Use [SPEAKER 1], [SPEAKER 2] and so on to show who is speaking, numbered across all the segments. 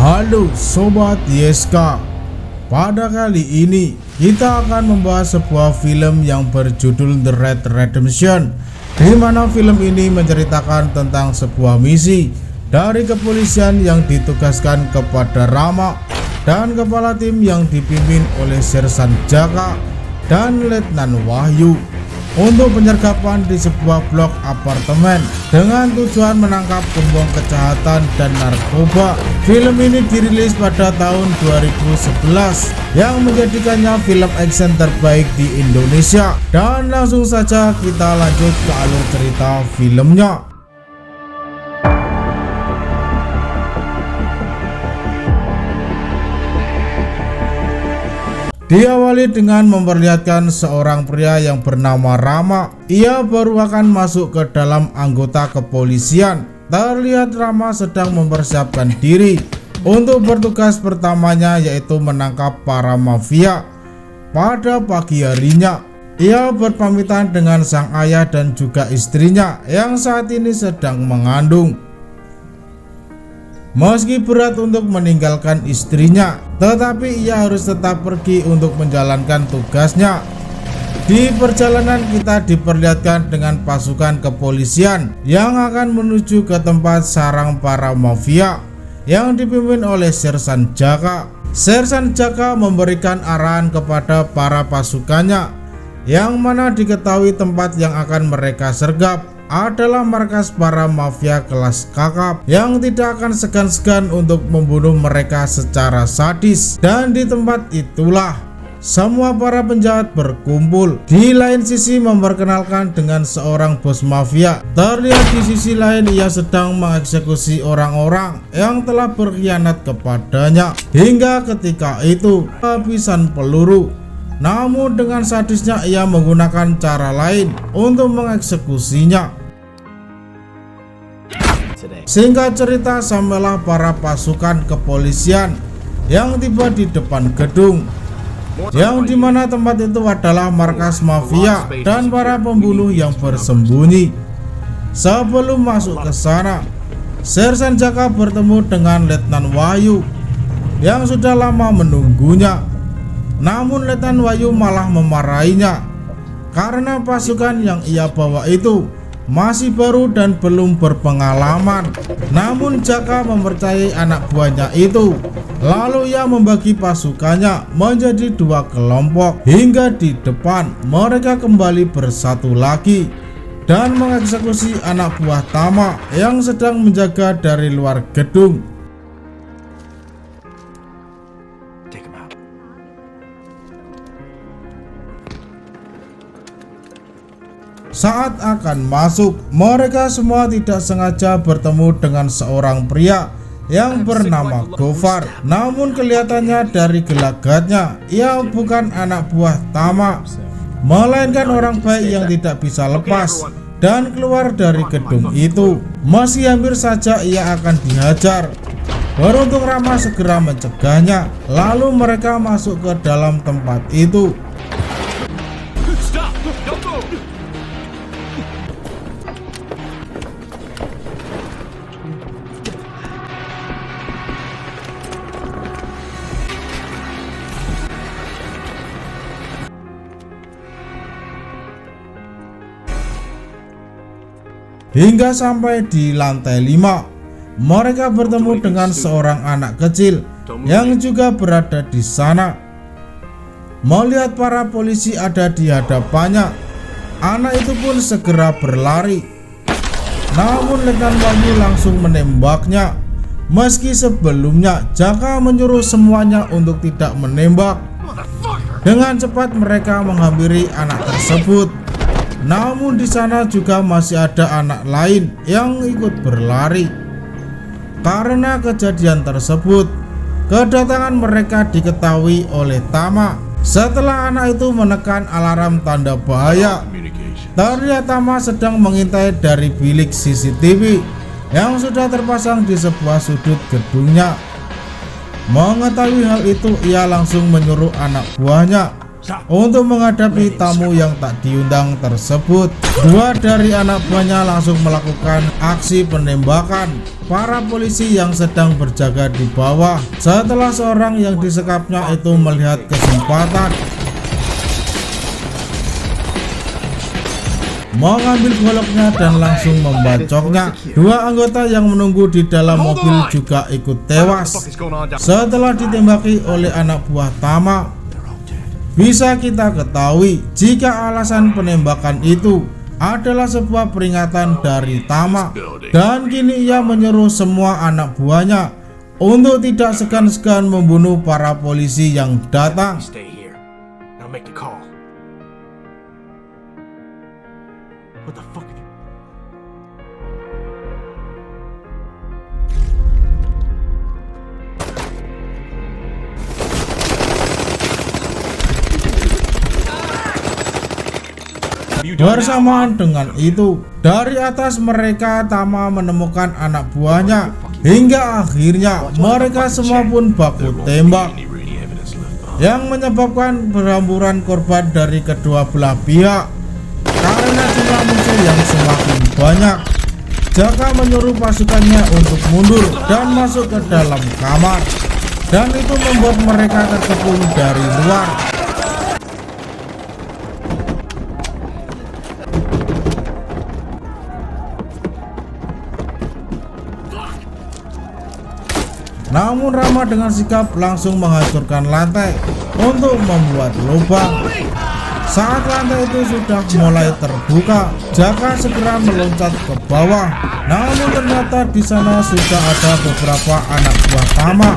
[SPEAKER 1] Halo Sobat YSK, pada kali ini kita akan membahas sebuah film yang berjudul The Red Redemption, di mana film ini menceritakan tentang sebuah misi dari kepolisian yang ditugaskan kepada Rama dan kepala tim yang dipimpin oleh Sersan Jaka dan Letnan Wahyu untuk penyergapan di sebuah blok apartemen dengan tujuan menangkap gembong kejahatan dan narkoba. Film ini dirilis pada tahun 2011 yang menjadikannya film action terbaik di Indonesia. Dan langsung saja kita lanjut ke alur cerita filmnya. Diawali dengan memperlihatkan seorang pria yang bernama Rama. Ia baru akan masuk ke dalam anggota kepolisian. Terlihat Rama sedang mempersiapkan diri untuk bertugas pertamanya, yaitu menangkap para mafia. Pada pagi harinya, ia berpamitan dengan sang ayah dan juga istrinya yang saat ini sedang mengandung. Meski berat untuk meninggalkan istrinya, tetapi ia harus tetap pergi untuk menjalankan tugasnya. Di perjalanan kita diperlihatkan dengan pasukan kepolisian yang akan menuju ke tempat sarang para mafia yang dipimpin oleh Sersan Jaka. Sersan Jaka memberikan arahan kepada para pasukannya, yang mana diketahui tempat yang akan mereka sergap adalah markas para mafia kelas kakap yang tidak akan segan-segan untuk membunuh mereka secara sadis. Dan di tempat itulah semua para penjahat berkumpul. Di lain sisi memperkenalkan dengan seorang bos mafia. Terlihat di sisi lain ia sedang mengeksekusi orang-orang yang telah berkhianat kepadanya. Hingga ketika itu kehabisan peluru, namun dengan sadisnya ia menggunakan cara lain untuk mengeksekusinya. Singkat cerita, sampailah para pasukan kepolisian yang tiba di depan gedung, yang dimana tempat itu adalah markas mafia dan para pembunuh yang bersembunyi. Sebelum masuk ke sana, Sersan Jaka bertemu dengan Letnan Wahyu yang sudah lama menunggunya. Namun Letnan Wahyu malah memarahinya karena pasukan yang ia bawa itu masih baru dan belum berpengalaman. Namun Jaka mempercayai anak buahnya itu. Lalu ia membagi pasukannya menjadi dua kelompok. Hingga di depan mereka kembali bersatu lagi dan mengeksekusi anak buah Tama yang sedang menjaga dari luar gedung. Saat akan masuk, mereka semua tidak sengaja bertemu dengan seorang pria yang bernama Gofar. Namun kelihatannya dari gelagatnya, ia bukan anak buah Tama, melainkan orang baik yang tidak bisa lepas dan keluar dari gedung itu. Masih hampir saja ia akan dihajar. Beruntung Rama segera mencegahnya. Lalu mereka masuk ke dalam tempat itu. Hingga sampai di lantai 5, mereka bertemu dengan seorang anak kecil yang juga berada di sana. Melihat para polisi ada di hadapannya, anak itu pun segera berlari. Namun Letnan Wahyu langsung menembaknya. Meski sebelumnya Jaka menyuruh semuanya untuk tidak menembak. Dengan cepat mereka menghampiri anak tersebut. Namun di sana juga masih ada anak lain yang ikut berlari. Karena kejadian tersebut, kedatangan mereka diketahui oleh Tama. Setelah anak itu menekan alarm tanda bahaya, terlihat Tama sedang mengintai dari bilik CCTV yang sudah terpasang di sebuah sudut gedungnya. Mengetahui hal itu, ia langsung menyuruh anak buahnya untuk menghadapi tamu yang tak diundang tersebut. Dua dari anak buahnya langsung melakukan aksi penembakan para polisi yang sedang berjaga di bawah setelah seorang yang disekapnya itu melihat kesempatan mengambil goloknya dan langsung membacoknya. Dua anggota yang menunggu di dalam mobil juga ikut tewas setelah ditembaki oleh anak buah Tama. Bisa kita ketahui jika alasan penembakan itu adalah sebuah peringatan dari Tama, dan kini ia menyuruh semua anak buahnya untuk tidak segan-segan membunuh para polisi yang datang.
[SPEAKER 2] What the fuck?
[SPEAKER 1] Bersamaan dengan itu, dari atas mereka Tama menemukan anak buahnya, hingga akhirnya mereka semua pun baku tembak yang menyebabkan berhamburan korban dari kedua belah pihak. Karena jumlah musuh yang semakin banyak, Jaka menyuruh pasukannya untuk mundur dan masuk ke dalam kamar, dan itu membuat mereka terkepung dari luar. Namun Rama dengan sigap langsung menghancurkan lantai untuk membuat lubang. Saat lantai itu sudah mulai terbuka, Jaka segera meloncat ke bawah. Namun ternyata di sana sudah ada beberapa anak buah Tama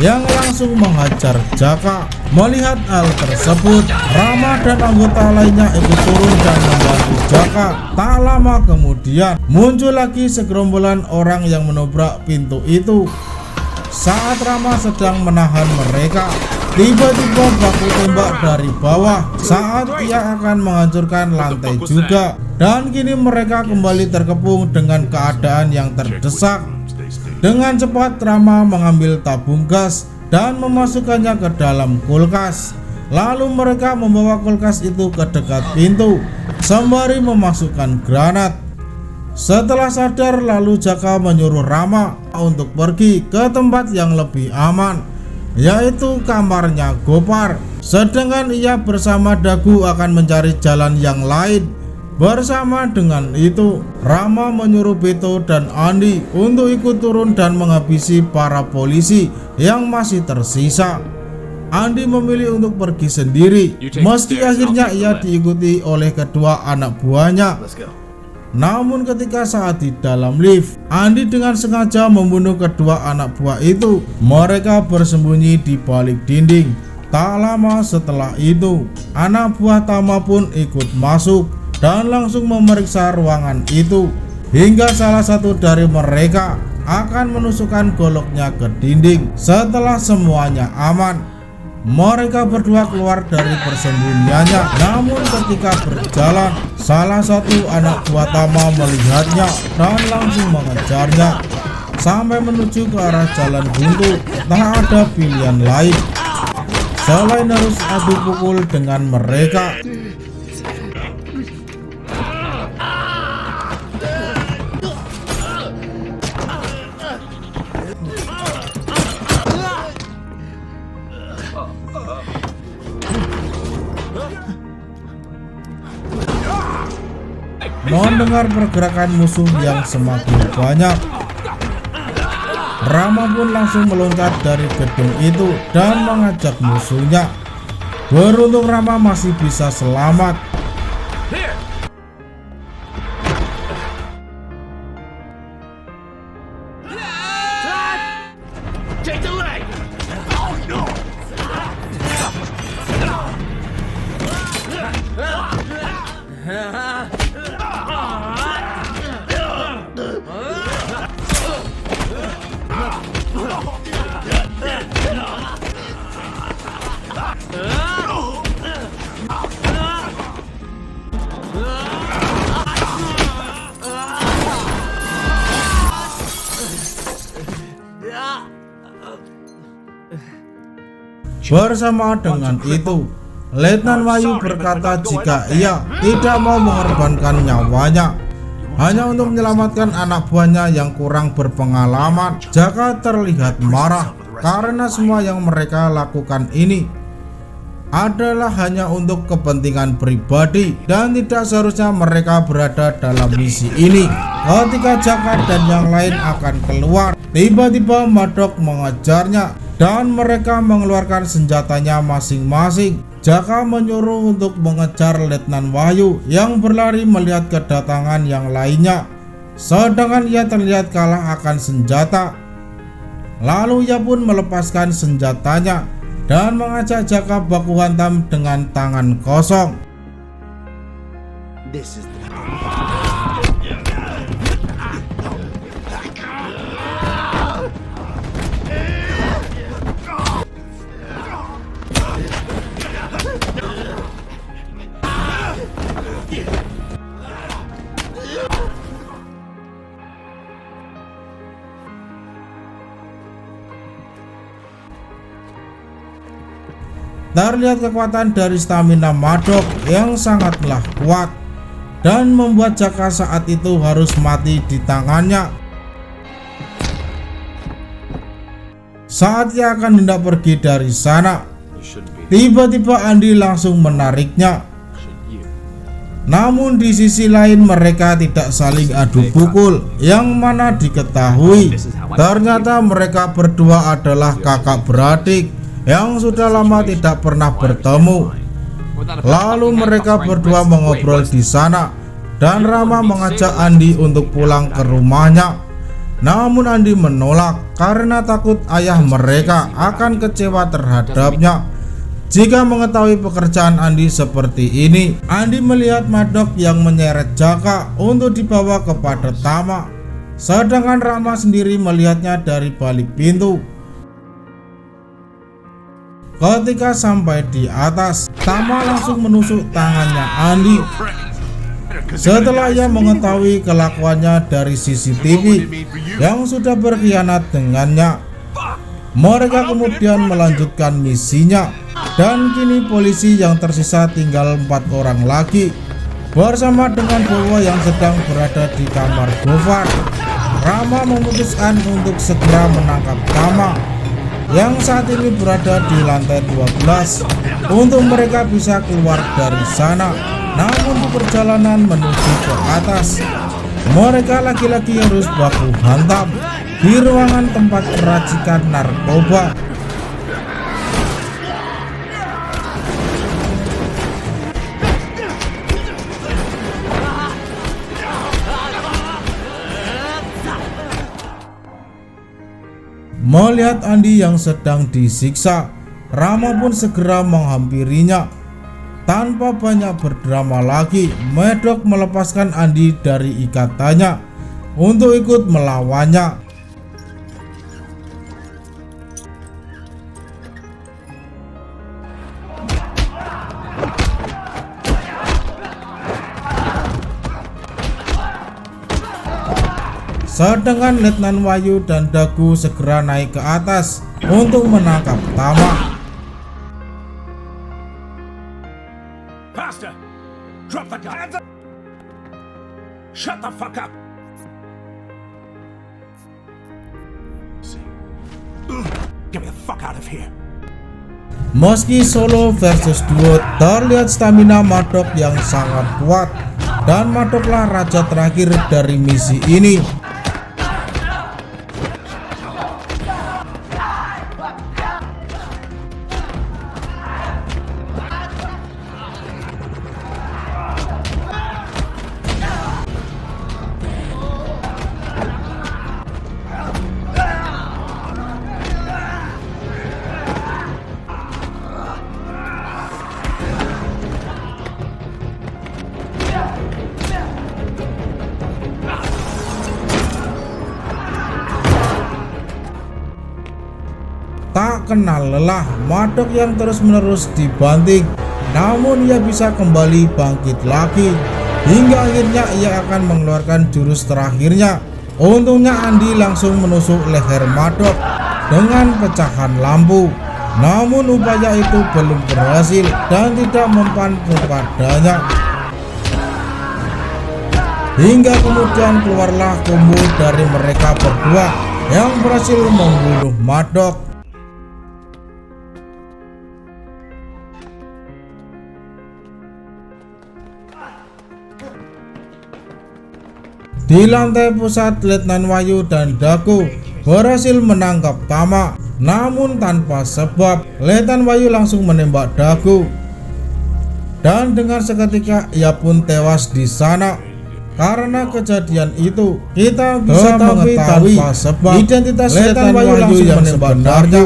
[SPEAKER 1] yang langsung menghajar Jaka. Melihat hal tersebut, Rama dan anggota lainnya ikut turun dan membantu Jaka. Tak lama kemudian muncul lagi segerombolan orang yang menobrak pintu itu. Saat Rama sedang menahan mereka, tiba-tiba baku tembak dari bawah saat ia akan menghancurkan lantai juga, dan kini mereka kembali terkepung dengan keadaan yang terdesak. Dengan cepat Rama mengambil tabung gas dan memasukkannya ke dalam kulkas. Lalu mereka membawa kulkas itu ke dekat pintu sembari memasukkan granat. Setelah sadar, lalu Jaka menyuruh Rama untuk pergi ke tempat yang lebih aman, yaitu kamarnya Gopar. Sedangkan ia bersama Dagu akan mencari jalan yang lain. Bersama dengan itu, Rama menyuruh Beto dan Andi untuk ikut turun dan menghabisi para polisi yang masih tersisa. Andi memilih untuk pergi sendiri, meski akhirnya ia diikuti oleh kedua anak buahnya. Namun ketika saat di dalam lift, Andi dengan sengaja membunuh kedua anak buah itu. Mereka bersembunyi di balik dinding. Tak lama setelah itu, anak buah Tama pun ikut masuk dan langsung memeriksa ruangan itu, hingga salah satu dari mereka akan menusukkan goloknya ke dinding. Setelah semuanya aman, mereka berdua keluar dari persembunyiannya. Namun ketika berjalan, salah satu anak buah Tama melihatnya dan langsung mengejarnya sampai menuju ke arah jalan buntu. Tak ada pilihan lain selain harus adu pukul dengan mereka. Mendengar pergerakan musuh yang semakin banyak, Rama pun langsung meloncat dari gedung itu dan mengajak musuhnya. Beruntung Rama masih bisa selamat. Bersama dengan itu, Letnan Wahyu berkata jika ia tidak mau mengorbankan nyawanya hanya untuk menyelamatkan anak buahnya yang kurang berpengalaman. Jaka terlihat marah karena semua yang mereka lakukan ini adalah hanya untuk kepentingan pribadi dan tidak seharusnya mereka berada dalam misi ini. Ketika Jaka dan yang lain akan keluar, tiba-tiba Maddox mengejarnya dan mereka mengeluarkan senjatanya masing-masing. Jaka menyuruh untuk mengejar Letnan Wahyu yang berlari melihat kedatangan yang lainnya, sedangkan ia terlihat kalah akan senjata. Lalu ia pun melepaskan senjatanya dan mengajak Jaka baku hantam dengan tangan kosong.
[SPEAKER 2] This is the
[SPEAKER 1] Terlihat kekuatan dari stamina Maddox yang sangatlah kuat dan membuat Jaka saat itu harus mati di tangannya. Saat ia akan hendak pergi dari sana, tiba-tiba Andy langsung menariknya. Namun di sisi lain mereka tidak saling adu pukul, yang mana diketahui ternyata mereka berdua adalah kakak beradik yang sudah lama tidak pernah bertemu. Lalu mereka berdua mengobrol di sana dan Rama mengajak Andy untuk pulang ke rumahnya. Namun Andy menolak karena takut ayah mereka akan kecewa terhadapnya jika mengetahui pekerjaan Andy seperti ini. Andy melihat Maddox yang menyeret Jaka untuk dibawa kepada Tama, sedangkan Rama sendiri melihatnya dari balik pintu. Ketika sampai di atas, Tama langsung menusuk tangannya Andy. Setelah ia mengetahui kelakuannya dari CCTV yang sudah berkhianat dengannya, mereka kemudian melanjutkan misinya. Dan kini polisi yang tersisa tinggal 4 orang lagi bersama dengan Bowo yang sedang berada di kamar Gofar. Rama memutuskan untuk segera menangkap Tama yang saat ini berada di lantai 12 untuk mereka bisa keluar dari sana. Namun di perjalanan menuju ke atas, mereka lagi-lagi harus baku hantam di ruangan tempat peracikan narkoba. Melihat Andy yang sedang disiksa, Rama pun segera menghampirinya. Tanpa banyak berdrama lagi, Maddox melepaskan Andy dari ikatannya untuk ikut melawannya. Sedangkan Letnan Wahyu dan Dagu segera naik ke atas untuk menangkap Tama.
[SPEAKER 2] Pastor, drop the gun. Shut the fuck up. Get me the fuck out of here.
[SPEAKER 1] Meski solo versus duo, terlihat stamina Maddox yang sangat kuat dan Maddoxlah raja terakhir dari misi ini. Tak kenal lelah, Maddox yang terus-menerus dibanting, namun ia bisa kembali bangkit lagi hingga akhirnya ia akan mengeluarkan jurus terakhirnya. Untungnya Andy langsung menusuk leher Maddox dengan pecahan lampu. Namun upaya itu belum berhasil dan tidak mempan kepadanya. Hingga kemudian keluarlah combo dari mereka berdua yang berhasil membunuh Maddox. Di lantai pusat, Letnan Wahyu dan Dago berhasil menangkap Tama. Namun tanpa sebab, Letnan Wahyu langsung menembak Dago. Dan dengan seketika ia pun tewas di sana. Karena kejadian itu, kita bisa mengetahui tanpa sebab identitas Letnan Wahyu yang sebenarnya.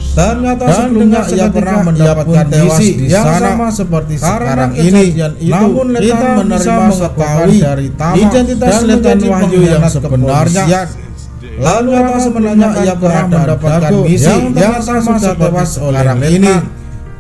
[SPEAKER 1] Ternyata sebelumnya ia pernah mendapatkan misi yang sama seperti sekarang ini. Namun Letnan menerima sokongan dari Tama identitas Letnan Wahyu yang sebenarnya. Lalu apa sebenarnya ia pernah mendapatkan misi yang sama tewas oleh ini.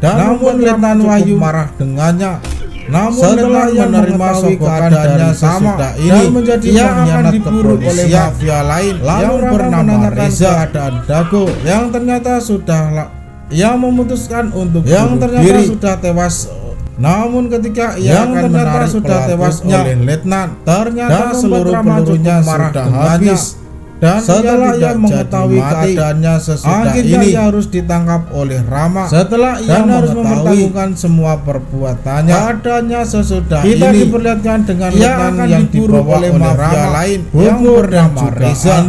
[SPEAKER 1] Namun Letnan Wahyu marah dengannya. Namun setelah ia menerima sokongan dari sama ini, ia akan diburu oleh mafia lain yang bernama Reza dan Dago yang ternyata sudah ia memutuskan untuk bunuh diri. Sudah tewas. Namun ketika ia akan menarik pelakunya oleh Letnan, ternyata seluruh pelurunya sudah habis. Dan setelah ia mengetahui keadaannya sesudah ini, ia harus ditangkap oleh Rama. Setelah ia harus mempertanggungjawabkan semua perbuatannya. Keadaannya sesudah kita ini diperlihatkan dengan Letnan yang dibawa oleh mafia lain yang bernama Reza.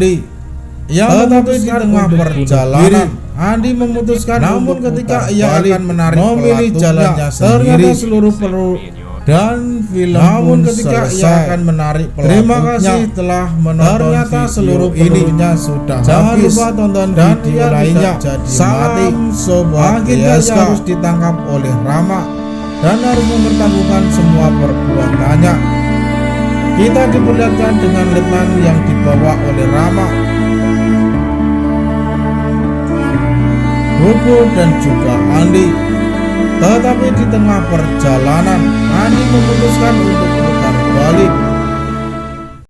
[SPEAKER 1] Ia memutuskan di tengah perjalanan. Andi memutuskan namun ketika ia akan menarik memilih jalannya sendiri. Ternyata seluruh peluru dan film namun ketika ia akan menarik pelakunya. Terima kasih telah menonton. Ternyata seluruh pelurunya sudah jangan habis. Lupa tonton dan video lainnya. Salam sobat GSK. Harus ditangkap oleh Rama dan harus mempertanggungjawabkan semua perbuatannya. Kita diperlihatkan dengan Letnan yang dibawa oleh Rama, Bobo dan juga Andi. Tetapi di tengah perjalanan, Andi memutuskan untuk putar balik